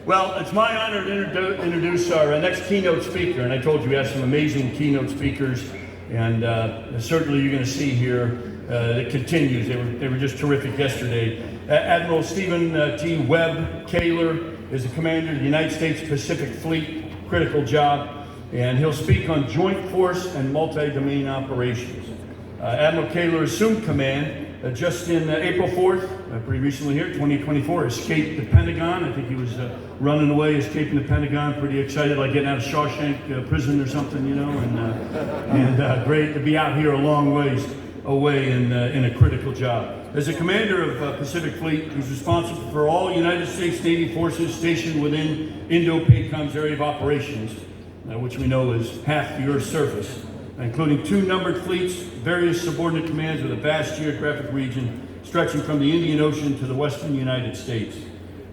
Well, it's my honor to introduce our next keynote speaker, and I told you we have some amazing keynote speakers, and certainly you're going to see here that continues. They were just terrific yesterday. Admiral Stephen T. Webb Koehler is the commander of the United States Pacific Fleet, critical job, and he'll speak on joint force and multi-domain operations. Admiral Koehler assumed command just in April 4th, pretty recently here, 2024, escaped the Pentagon. I think he was running away, escaping the Pentagon, pretty excited, like getting out of Shawshank prison or something, you know, and great to be out here a long ways away in a critical job. As a commander of Pacific Fleet, he's responsible for all United States Navy forces stationed within Indo-PACOM's area of operations, which we know is half the Earth's surface, including 2 numbered fleets, various subordinate commands with a vast geographic region stretching from the Indian Ocean to the western United States.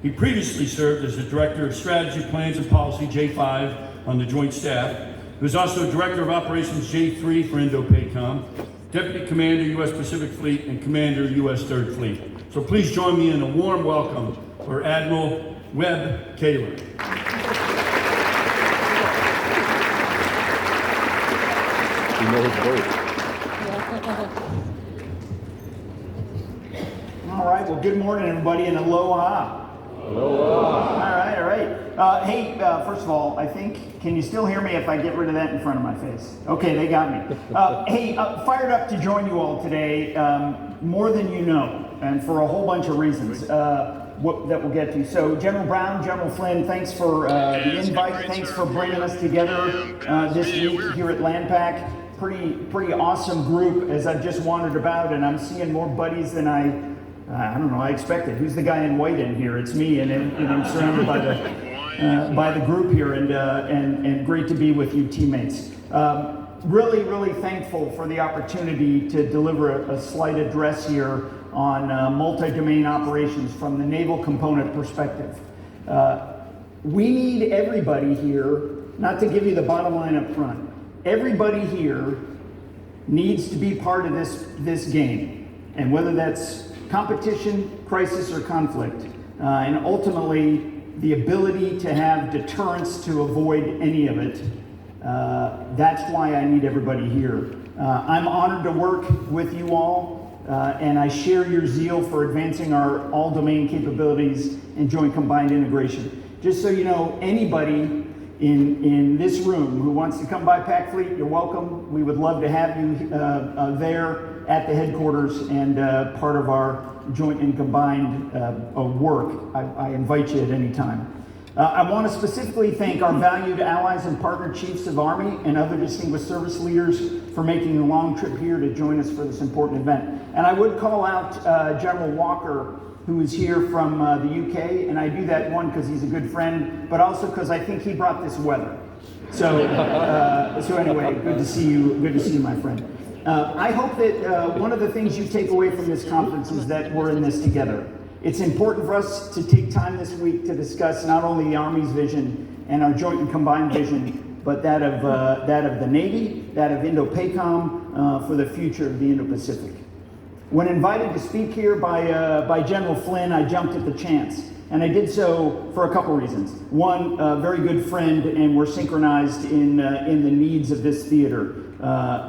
He previously served as the Director of Strategy, Plans and Policy, J5, on the Joint Staff. He was also Director of Operations, J3 for Indo-PACOM, Deputy Commander, U.S. Pacific Fleet, and Commander, U.S. 3rd Fleet. So please join me in a warm welcome for Admiral Webb Koehler. All right, well, good morning, everybody, and aloha. Aloha. All right. Hey, first of all, I think, can you still hear me if I get rid of that in front of my face? Okay, they got me. Hey, fired up to join you all today, more than you know, and for a whole bunch of reasons that we'll get to. So, General Brown, General Flynn, thanks for the invite. Thanks for bringing us together this week here at LandPac. Pretty awesome group as I've just wandered about, and I'm seeing more buddies than I don't know, I expected. Who's the guy in white in here? It's me, and I'm surrounded by the group here, and great to be with you teammates. Really thankful for the opportunity to deliver a slight address here on multi-domain operations from the naval component perspective. We need everybody here, not to give you the bottom line up front, everybody here needs to be part of this game, and whether that's competition, crisis, or conflict, and ultimately the ability to have deterrence to avoid any of it. That's why I need everybody here. I'm honored to work with you all, and I share your zeal for advancing our all-domain capabilities and joint combined integration. Just so you know, anybody in this room who wants to come by PAC Fleet, you're welcome. We would love to have you there at the headquarters and part of our joint and combined work. I invite you at any time. I want to specifically thank our valued allies and partner chiefs of Army and other distinguished service leaders for making the long trip here to join us for this important event. And I would call out General Walker, who is here from the UK, and I do that, one, because he's a good friend, but also because I think he brought this weather. So anyway, good to see you, my friend. I hope that one of the things you take away from this conference is that we're in this together. It's important for us to take time this week to discuss not only the Army's vision and our joint and combined vision, but that of the Navy, that of Indo-PACOM for the future of the Indo-Pacific. When invited to speak here by General Flynn, I jumped at the chance, and I did so for a couple reasons. One, a very good friend, and we're synchronized in the needs of this theater.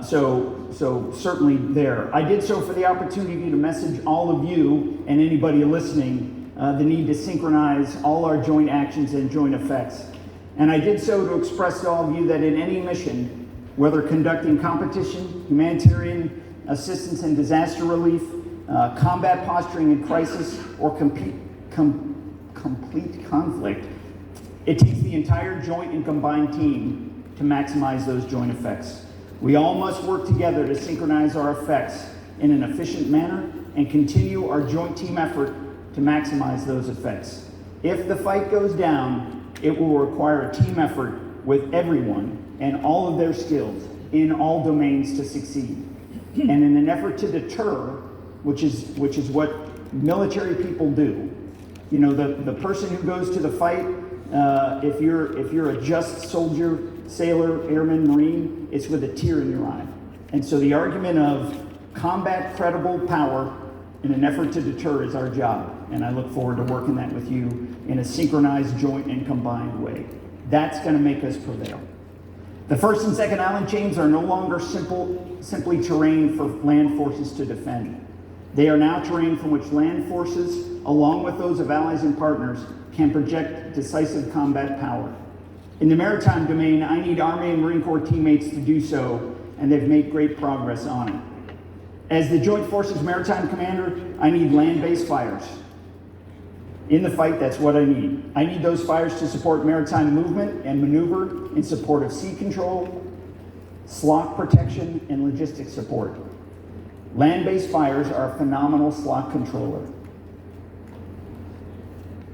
So certainly there. I did so for the opportunity to message all of you and anybody listening the need to synchronize all our joint actions and joint effects. And I did so to express to all of you that in any mission, whether conducting competition, humanitarian assistance and disaster relief, combat posturing in crisis, or complete conflict, it takes the entire joint and combined team to maximize those joint effects. We all must work together to synchronize our effects in an efficient manner and continue our joint team effort to maximize those effects. If the fight goes down, it will require a team effort with everyone and all of their skills in all domains to succeed. And in an effort to deter, which is what military people do, you know, the person who goes to the fight, if you're a just soldier, sailor, airman, Marine, it's with a tear in your eye. And so the argument of combat credible power in an effort to deter is our job. and I look forward to working that with you in a synchronized, joint, and combined way. That's going to make us prevail. The first and second island chains are no longer simply terrain for land forces to defend. They are now terrain from which land forces, along with those of allies and partners, can project decisive combat power. In the maritime domain, I need Army and Marine Corps teammates to do so, and they've made great progress on it. As the Joint Forces Maritime Commander, I need land-based fires. In the fight, that's what I need. I need those fires to support maritime movement and maneuver in support of sea control, SLOC protection, and logistics support. Land-based fires are a phenomenal SLOC controller.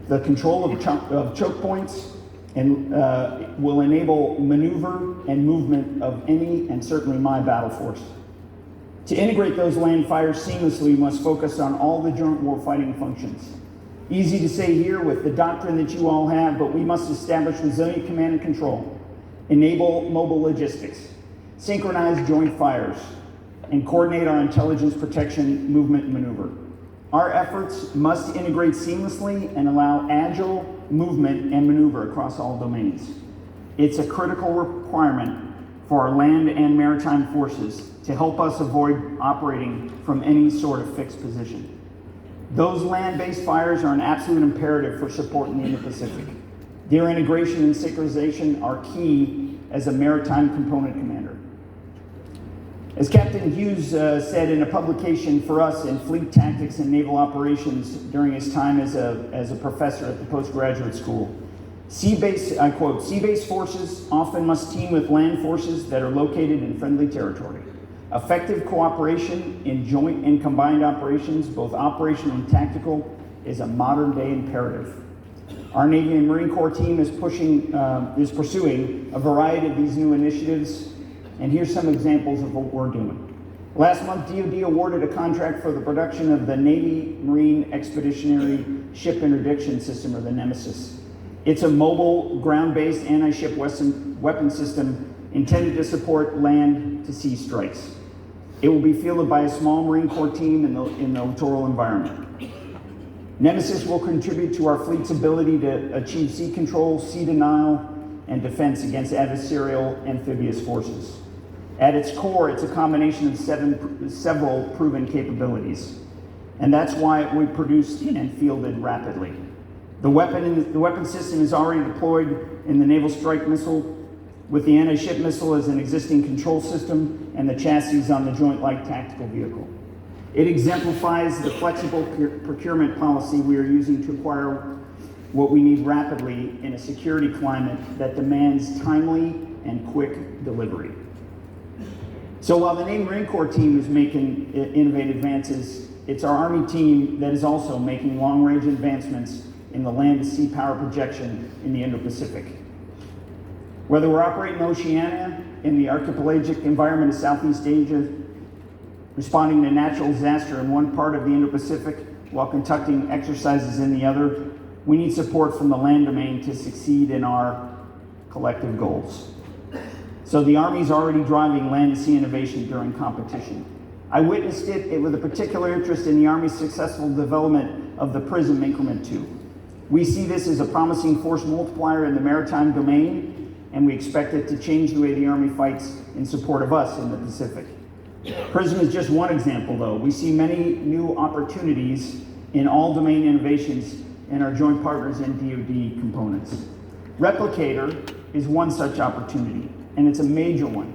The control of choke points and will enable maneuver and movement of any and certainly my battle force. To integrate those land fires seamlessly, we must focus on all the joint warfighting functions. Easy to say here with the doctrine that you all have, but we must establish resilient command and control, enable mobile logistics, synchronize joint fires, and coordinate our intelligence protection, movement, and maneuver. Our efforts must integrate seamlessly and allow agile movement and maneuver across all domains. It's a critical requirement for our land and maritime forces to help us avoid operating from any sort of fixed position. Those land-based fires are an absolute imperative for support in the Indo-Pacific. Their integration and synchronization are key as a maritime component commander. As Captain Hughes said in a publication for us in Fleet Tactics and Naval Operations during his time as a professor at the postgraduate school, I quote, sea-based forces often must team with land forces that are located in friendly territory. Effective cooperation in joint and combined operations, both operational and tactical, is a modern-day imperative. Our Navy and Marine Corps team is pursuing a variety of these new initiatives, and here's some examples of what we're doing. Last month, DoD awarded a contract for the production of the Navy Marine Expeditionary Ship Interdiction System, or the Nemesis. It's a mobile, ground-based anti-ship weapon system intended to support land-to-sea strikes. It will be fielded by a small Marine Corps team in the littoral environment. Nemesis will contribute to our fleet's ability to achieve sea control, sea denial, and defense against adversarial amphibious forces. At its core, it's a combination of several proven capabilities, and that's why we produced and fielded rapidly. The weapon system is already deployed in the Naval Strike Missile, with the anti-ship missile as an existing control system and the chassis on the Joint Light Tactical Vehicle. It exemplifies the flexible procurement policy we are using to acquire what we need rapidly in a security climate that demands timely and quick delivery. So while the Navy Marine Corps team is making innovative advances, it's our Army team that is also making long-range advancements in the land-to-sea power projection in the Indo-Pacific. Whether we're operating in Oceania, in the archipelagic environment of Southeast Asia, responding to natural disaster in one part of the Indo-Pacific while conducting exercises in the other, we need support from the land domain to succeed in our collective goals. So the Army's already driving land-to-sea innovation during competition. I witnessed it with a particular interest in the Army's successful development of the PRISM Increment 2. We see this as a promising force multiplier in the maritime domain, and we expect it to change the way the Army fights in support of us in the Pacific. PRISM is just one example, though. We see many new opportunities in all domain innovations in our joint partners and DoD components. Replicator is one such opportunity, and it's a major one.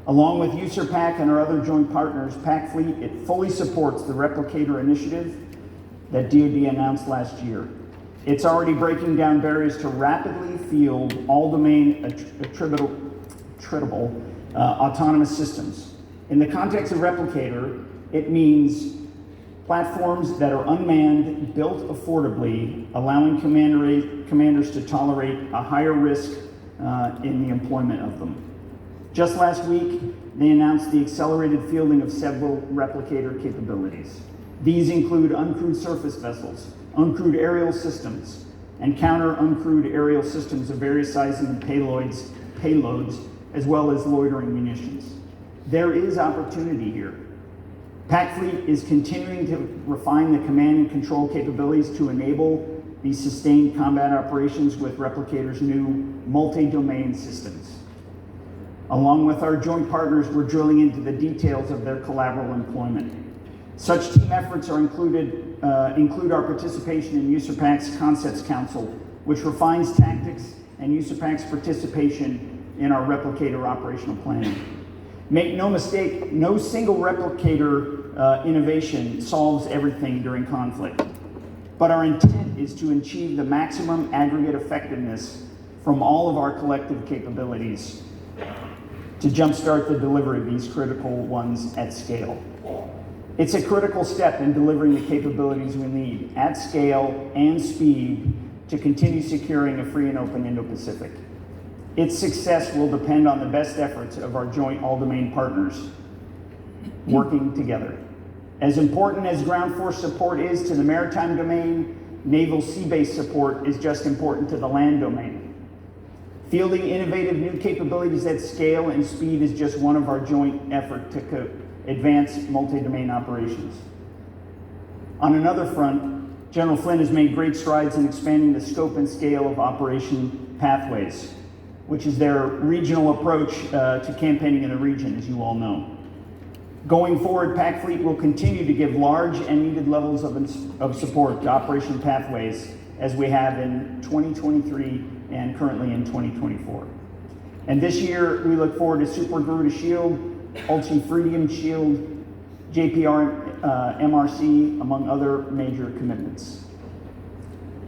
Along with USERPAC and our other joint partners, PAC Fleet, it fully supports the Replicator initiative that DoD announced last year. It's already breaking down barriers to rapidly field all-domain attritable autonomous systems. In the context of Replicator, it means platforms that are unmanned, built affordably, allowing commanders to tolerate a higher risk in the employment of them. Just last week, they announced the accelerated fielding of several Replicator capabilities. These include uncrewed surface vessels, uncrewed aerial systems, and counter-uncrewed aerial systems of various sizes and payloads, as well as loitering munitions. There is opportunity here. PAC Fleet is continuing to refine the command and control capabilities to enable these sustained combat operations with Replicator's new multi-domain systems. Along with our joint partners, we're drilling into the details of their collaborative employment. Such team efforts include our participation in USAPAC's Concepts Council, which refines tactics, and USAPAC's participation in our Replicator operational planning. Make no mistake, no single Replicator innovation solves everything during conflict. But our intent is to achieve the maximum aggregate effectiveness from all of our collective capabilities to jumpstart the delivery of these critical ones at scale. It's a critical step in delivering the capabilities we need at scale and speed to continue securing a free and open Indo-Pacific. Its success will depend on the best efforts of our joint all-domain partners working together. As important as ground force support is to the maritime domain, naval sea-based support is just important to the land domain. Fielding innovative new capabilities at scale and speed is just one of our joint efforts to advance multi-domain operations. On another front, General Flynn has made great strides in expanding the scope and scale of Operation Pathways, which is their regional approach to campaigning in the region, as you all know. Going forward, PAC Fleet will continue to give large and needed levels of support to Operation Pathways as we have in 2023 and currently in 2024. And this year, we look forward to Super Garuda Shield, Ultra-Freedom Shield, JPR MRC, among other major commitments.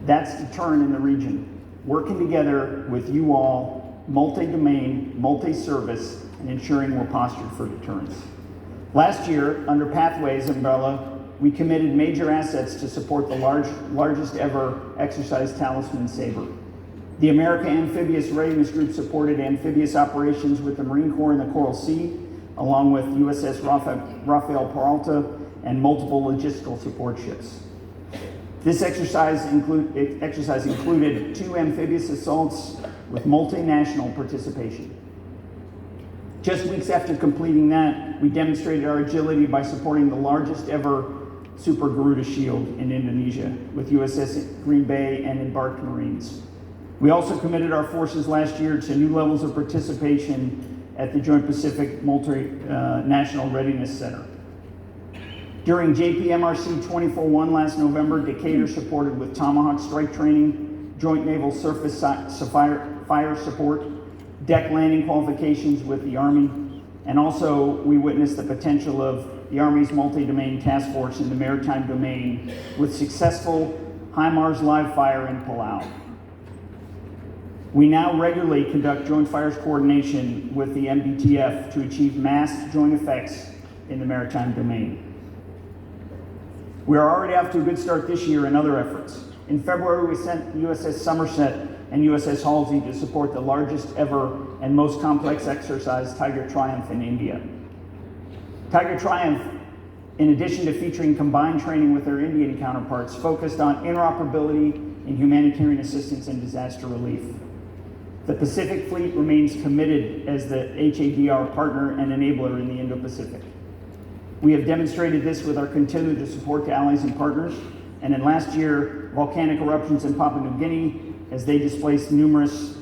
That's the turn in the region, working together with you all, multi-domain, multi-service, and ensuring we're postured for deterrence. Last year, under Pathways umbrella, we committed major assets to support the largest ever exercise Talisman Sabre. The America Amphibious Readiness Group supported amphibious operations with the Marine Corps in the Coral Sea, along with USS Rafael Peralta and multiple logistical support ships. This exercise included 2 amphibious assaults with multinational participation. Just weeks after completing that, we demonstrated our agility by supporting the largest ever Super Garuda Shield in Indonesia with USS Green Bay and embarked Marines. We also committed our forces last year to new levels of participation at the Joint Pacific Multinational Readiness Center. During JPMRC 24-1 last November, Decatur supported with Tomahawk strike training, joint naval surface fire support, deck landing qualifications with the Army, and also we witnessed the potential of the Army's multi-domain task force in the maritime domain with successful HIMARS live fire in Palau. We now regularly conduct joint fires coordination with the MBTF to achieve massed joint effects in the maritime domain. We are already off to a good start this year in other efforts. In February, we sent USS Somerset and USS Halsey to support the largest ever and most complex exercise, Tiger Triumph, in India. Tiger Triumph, in addition to featuring combined training with their Indian counterparts, focused on interoperability in humanitarian assistance and disaster relief. The Pacific Fleet remains committed as the HADR partner and enabler in the Indo-Pacific. We have demonstrated this with our continued support to allies and partners, and in last year, volcanic eruptions in Papua New Guinea, as they displaced numerous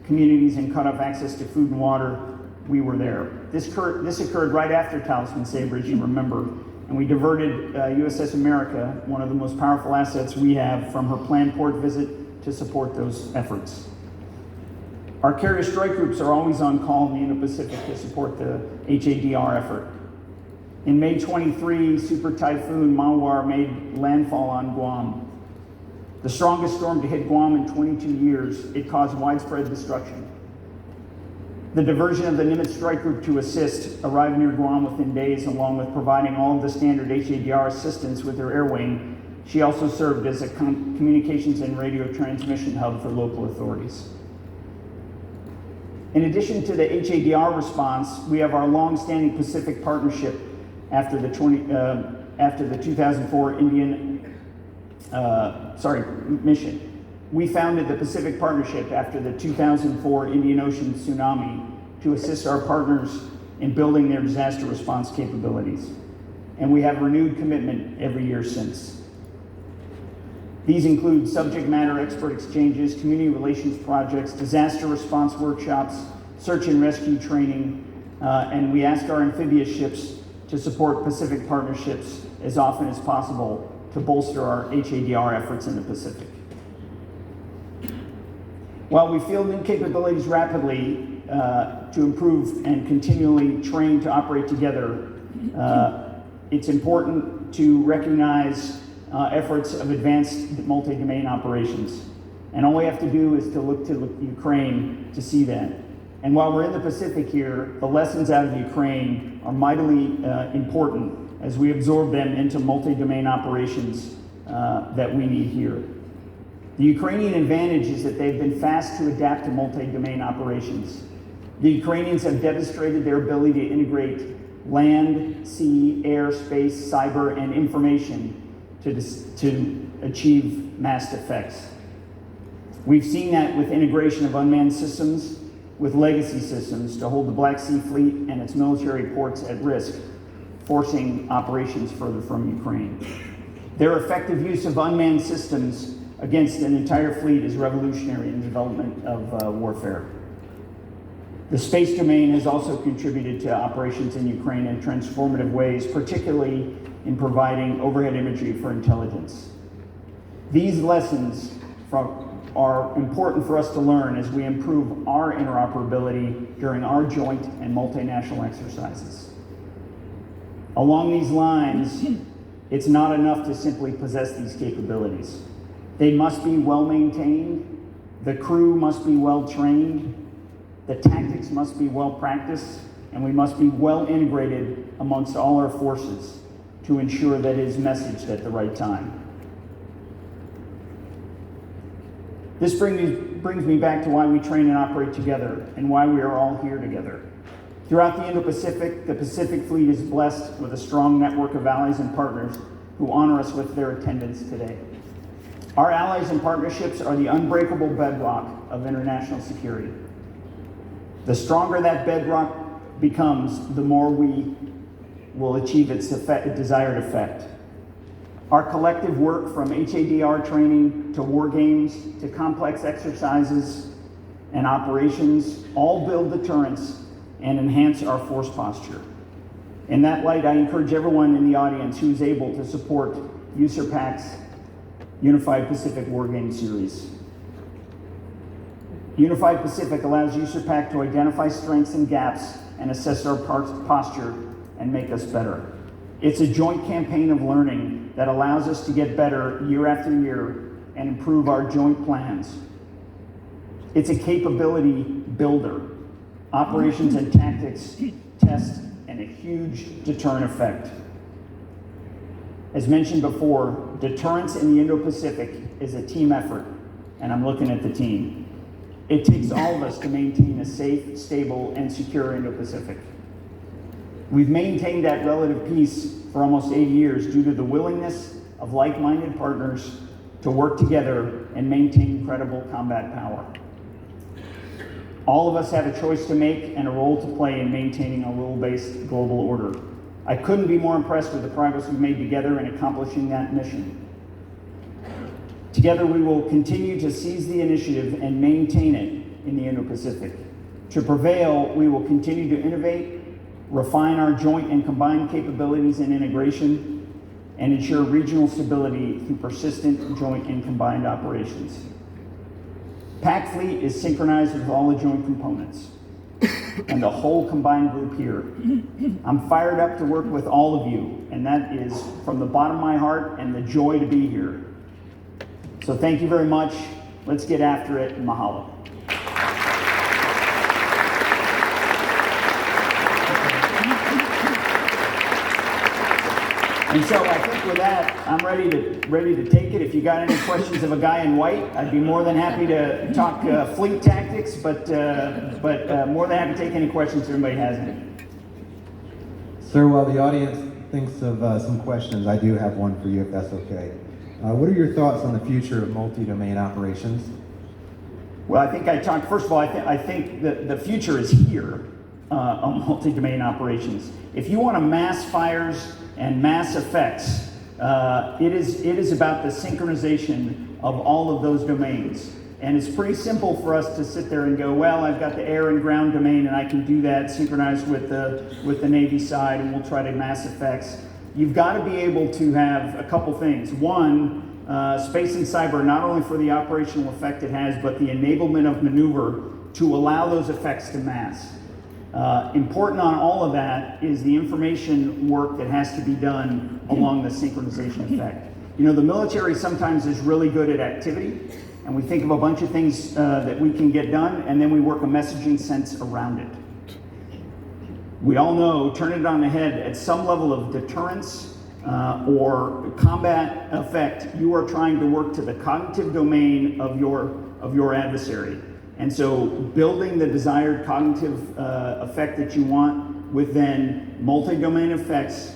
communities and cut off access to food and water, we were there. This occurred right after Talisman Sabre, as you remember, and we diverted USS America, one of the most powerful assets we have, from her planned port visit to support those efforts. Our carrier strike groups are always on call in the Indo-Pacific to support the HADR effort. In May 23, Super Typhoon Mawar made landfall on Guam. The strongest storm to hit Guam in 22 years, it caused widespread destruction. The diversion of the Nimitz Strike Group to assist arrived near Guam within days, along with providing all of the standard HADR assistance with her air wing. She also served as a communications and radio transmission hub for local authorities. In addition to the HADR response, we have our long-standing Pacific partnership after the 2004 mission. We founded the Pacific Partnership after the 2004 Indian Ocean tsunami to assist our partners in building their disaster response capabilities. and we have renewed commitment every year since. These include subject matter expert exchanges, community relations projects, disaster response workshops, search and rescue training, and we ask our amphibious ships to support Pacific partnerships as often as possible to bolster our HADR efforts in the Pacific. While we field new capabilities rapidly to improve and continually train to operate together, it's important to recognize efforts of advanced multi-domain operations. And all we have to do is to look to Ukraine to see that. And while we're in the Pacific here, the lessons out of Ukraine are mightily important as we absorb them into multi-domain operations that we need here. The Ukrainian advantage is that they've been fast to adapt to multi-domain operations. The Ukrainians have demonstrated their ability to integrate land, sea, air, space, cyber, and information to achieve massed effects. We've seen that with integration of unmanned systems with legacy systems to hold the Black Sea Fleet and its military ports at risk, forcing operations further from Ukraine. Their effective use of unmanned systems against an entire fleet is revolutionary in the development of warfare. The space domain has also contributed to operations in Ukraine in transformative ways, particularly in providing overhead imagery for intelligence. These lessons are important for us to learn as we improve our interoperability during our joint and multinational exercises. Along these lines, it's not enough to simply possess these capabilities. They must be well maintained, the crew must be well trained, the tactics must be well practiced, and we must be well integrated amongst all our forces to ensure that it is messaged at the right time. This brings me back to why we train and operate together and why we are all here together. Throughout the Indo-Pacific, the Pacific Fleet is blessed with a strong network of allies and partners who honor us with their attendance today. Our allies and partnerships are the unbreakable bedrock of international security. The stronger that bedrock becomes, the more we will achieve its desired effect. Our collective work from HADR training to war games to complex exercises and operations all build deterrence and enhance our force posture. In that light, I encourage everyone in the audience who is able to support USERPAC's Unified Pacific War Game Series. Unified Pacific allows USERPAC to identify strengths and gaps and assess our posture and make us better. It's a joint campaign of learning that allows us to get better year after year and improve our joint plans. It's a capability builder, operations and tactics test, and a huge deterrent effect. As mentioned before, deterrence in the Indo-Pacific is a team effort, and I'm looking at the team. It takes all of us to maintain a safe, stable, and secure Indo-Pacific. We've maintained that relative peace for almost 80 years due to the willingness of like-minded partners to work together and maintain credible combat power. All of us have a choice to make and a role to play in maintaining a rule-based global order. I couldn't be more impressed with the progress we've made together in accomplishing that mission. Together we will continue to seize the initiative and maintain it in the Indo-Pacific. To prevail, we will continue to innovate, refine our joint and combined capabilities and integration, and ensure regional stability through persistent joint and combined operations. PAC Fleet is synchronized with all the joint components and the whole combined group here. I'm fired up to work with all of you, and that is from the bottom of my heart and the joy to be here. So thank you very much. Let's get after it, and mahalo. And so I think with that, I'm ready to take it. If you got any questions of a guy in white, I'd be more than happy to talk fleet tactics, but more than happy to take any questions if anybody has any. Sir, while the audience thinks of some questions, I do have one for you, if that's okay. What are your thoughts on the future of multi-domain operations? Well, I think I talked, first of all, I think that the future is here on multi-domain operations. If you want to mass fires and mass effects, it is about the synchronization of all of those domains. And it's pretty simple for us to sit there and go, well, I've got the air and ground domain and I can do that synchronized with the Navy side, and we'll try to mass effects. You've got to be able to have a couple things. One, space and cyber, not only for the operational effect it has, but the enablement of maneuver to allow those effects to mass. Important on all of that is the information work that has to be done along the synchronization effect. You know, the military sometimes is really good at activity, and we think of a bunch of things that we can get done, and then we work a messaging sense around it. We all know, turn it on the head, at some level of deterrence or combat effect, you are trying to work to the cognitive domain of your adversary. And so building the desired cognitive effect that you want with then multi-domain effects,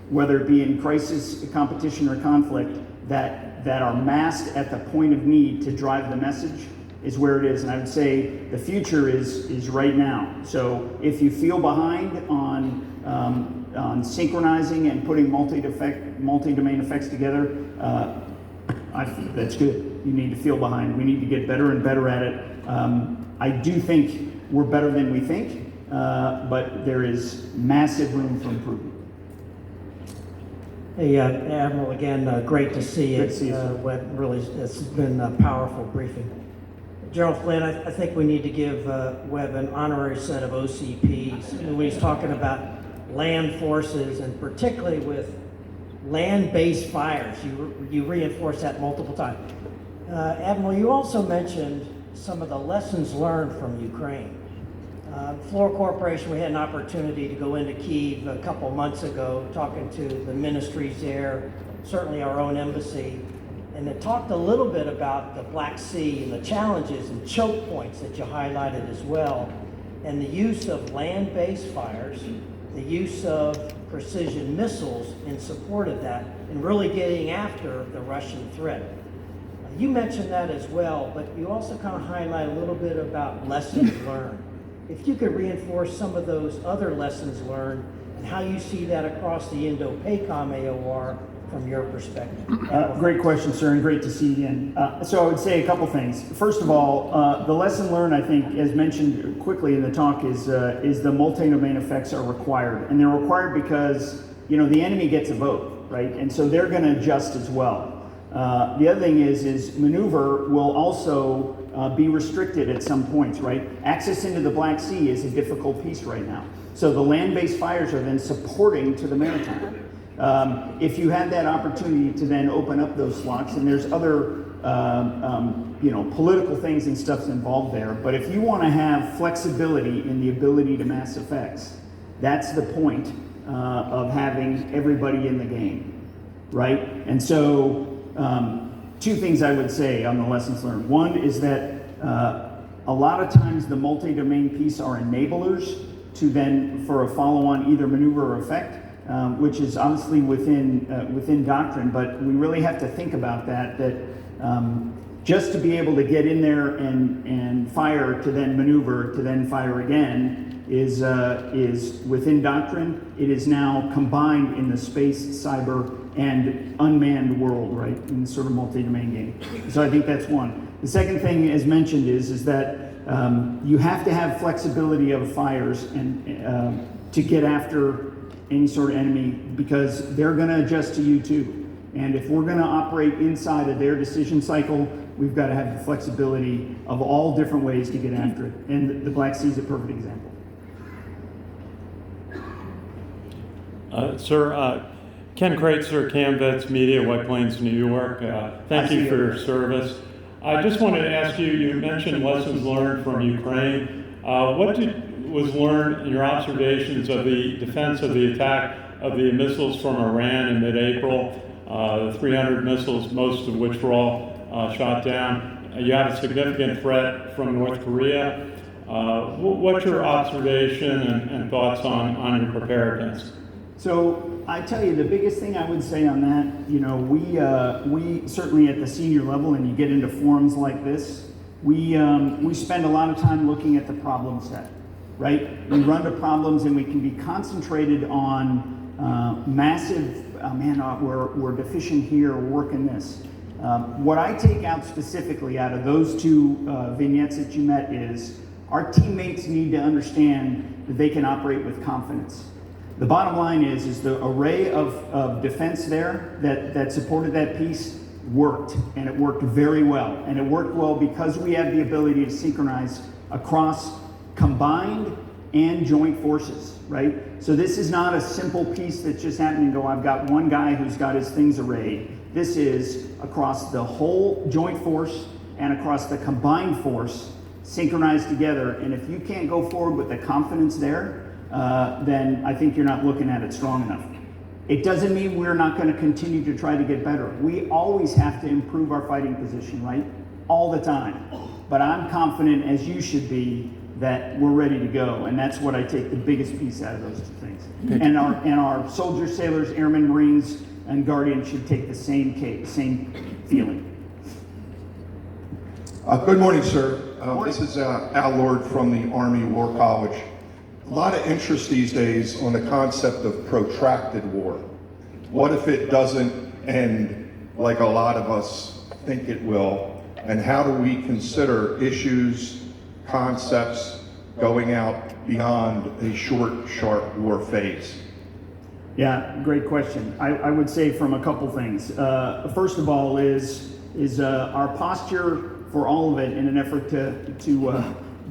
whether it be in crisis, competition, or conflict, that are masked at the point of need to drive the message, is where it is. And I would say the future is right now. So if you feel behind on synchronizing and putting multi-domain effects together, that's good. You need to feel behind. We need to get better and better at it. I do think we're better than we think, but there is massive room for improvement. Hey, Admiral, again, great to see you. Good to see you, sir. It's been a powerful briefing. General Flynn, I think we need to give Webb an honorary set of OCPs. When he's talking about land forces, and particularly with land-based fires, you reinforced that multiple times. Admiral, you also mentioned some of the lessons learned from Ukraine. Fluor Corporation, we had an opportunity to go into Kyiv a couple months ago, talking to the ministries there, certainly our own embassy, and it talked a little bit about the Black Sea and the challenges and choke points that you highlighted as well, and the use of land-based fires, the use of precision missiles in support of that, and really getting after the Russian threat. You mentioned that as well, but you also kind of highlight a little bit about lessons learned. If you could reinforce some of those other lessons learned and how you see that across the Indo-PACOM AOR from your perspective. Great question, sir, and great to see you again. So I would say a couple things. First of all, the lesson learned, I think, as mentioned quickly in the talk, is the multi-domain effects are required. And they're required because, you know, the enemy gets a vote, right? And so they're going to adjust as well. The other thing is maneuver will also be restricted at some points, right? Access into the Black Sea is a difficult piece right now. So the land-based fires are then supporting to the maritime. If you had that opportunity to then open up those slots, and there's other political things and stuff's involved there, but if you want to have flexibility in the ability to mass effects, that's the point of having everybody in the game, right? And so two things I would say on the lessons learned. One is that a lot of times the multi-domain piece are enablers to then for a follow-on either maneuver or effect, which is obviously within doctrine, but we really have to think about that just to be able to get in there and fire to then maneuver to then fire again is within doctrine. It is now combined in the space, cyber, and unmanned world, right, in the sort of multi-domain game. So I think that's one. The second thing, as mentioned, is that you have to have flexibility of fires and to get after any sort of enemy, because they're going to adjust to you too. And if we're going to operate inside of their decision cycle, we've got to have the flexibility of all different ways to get after it. And the Black Sea is a perfect example. Sir, Ken Kraetzer, CAMVETS Media, White Plains, New York. Thank you for your service. I just wanted to ask you, you mentioned lessons learned from Ukraine. What was learned in your observations of the defense of the attack of the missiles from Iran in mid-April? 300 missiles, most of which were all shot down. You have a significant threat from North Korea. What's your observation and thoughts on your preparedness? So I tell you, the biggest thing I would say on that, you know, we certainly at the senior level, and you get into forums like this, we spend a lot of time looking at the problem set, right? We run to problems, and we can be concentrated on massive, we're deficient here, we're working this. What I take out specifically out of those two vignettes that you met is our teammates need to understand that they can operate with confidence. The bottom line is the array of defense there that supported that piece worked, and it worked very well. And it worked well because we have the ability to synchronize across combined and joint forces, right? So this is not a simple piece that's just happening to go, I've got one guy who's got his things arrayed. This is across the whole joint force and across the combined force synchronized together. And if you can't go forward with the confidence there, then I think you're not looking at it strong enough. It doesn't mean we're not going to continue to try to get better. We always have to improve our fighting position, right? All the time. But I'm confident, as you should be, that we're ready to go. And that's what I take the biggest piece out of those two things. And our soldiers, sailors, airmen, Marines, and Guardians should take the same feeling. Good morning, sir. This is Al Lord from the Army War College. A lot of interest these days on the concept of protracted war. What if it doesn't end like a lot of us think it will? And how do we consider issues, concepts going out beyond a short, sharp war phase? Yeah, great question. I would say from a couple things. First of all is our posture for all of it in an effort to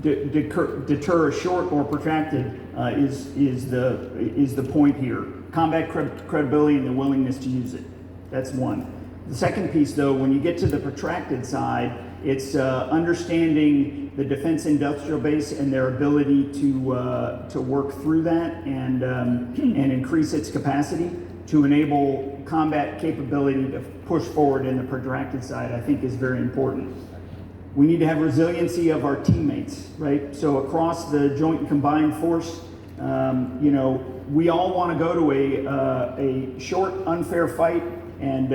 deter a short or protracted is the point here. Combat credibility and the willingness to use it. That's one. The second piece, though, when you get to the protracted side, it's understanding the defense industrial base and their ability to work through that and increase its capacity to enable combat capability to push forward in the protracted side, I think is very important. We need to have resiliency of our teammates, right? So across the joint and combined force, we all want to go to a short, unfair fight and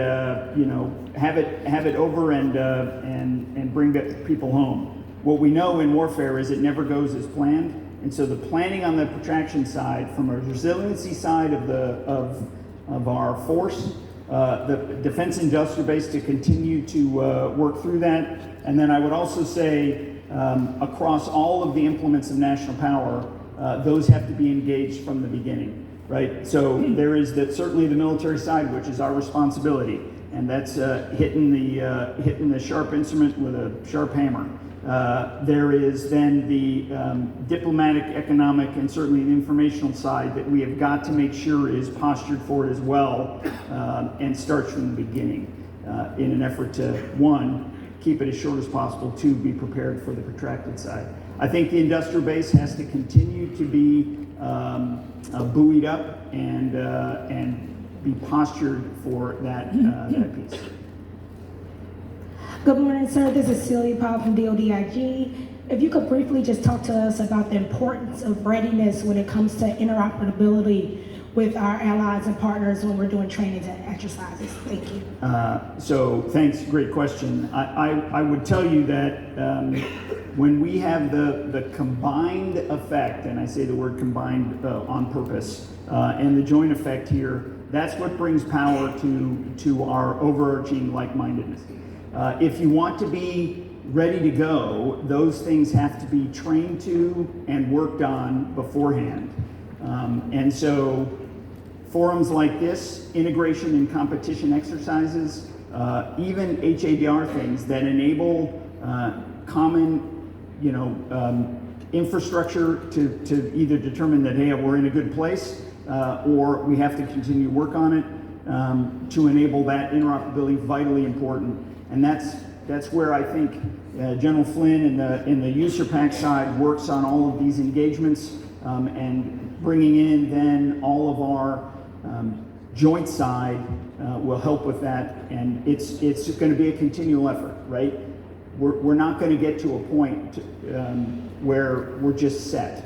have it over and bring people home. What we know in warfare is it never goes as planned, and so the planning on the protraction side, from a resiliency side of our force, the defense industrial base to continue to work through that. And then I would also say across all of the implements of national power, those have to be engaged from the beginning, right? So there is certainly the military side, which is our responsibility, and that's hitting the sharp instrument with a sharp hammer. There is then the diplomatic, economic, and certainly the informational side that we have got to make sure is postured for it as well, and starts from the beginning in an effort to, one, keep it as short as possible, two, be prepared for the protracted side. I think the industrial base has to continue to be buoyed up and be postured for that piece. Good morning, sir. This is Celia Powell from DODIG. If you could briefly just talk to us about the importance of readiness when it comes to interoperability with our allies and partners when we're doing trainings and exercises. Thank you. So thanks, great question. I would tell you that when we have the combined effect, and I say the word combined on purpose, and the joint effect here, that's what brings power to our overarching like-mindedness. If you want to be ready to go, those things have to be trained to and worked on beforehand. And so forums like this, integration and competition exercises, even HADR things that enable common infrastructure to either determine that, hey, we're in a good place, or we have to continue to work on it, to enable that interoperability, vitally important. And that's where I think General Flynn in the USERPAC side works on all of these engagements, and bringing in then all of our joint side will help with that. And it's going to be a continual effort, right? We're not going to get to a point where we're just set.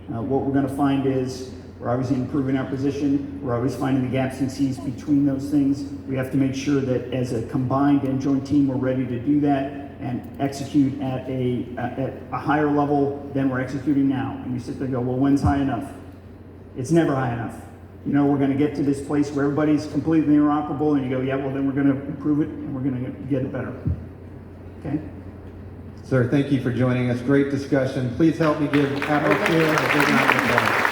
What we're going to find is we're obviously improving our position. We're always finding the gaps and seams between those things. We have to make sure that as a combined and joint team, we're ready to do that and execute at a higher level than we're executing now. And you sit there and go, well, when's high enough? It's never high enough. you know, we're going to get to this place where everybody's completely interoperable, and you go, yeah, well, then we're going to improve it and we're going to get it better. Okay? Sir, thank you for joining us. Great discussion. Please help me give Admiral Koehler a big round of applause.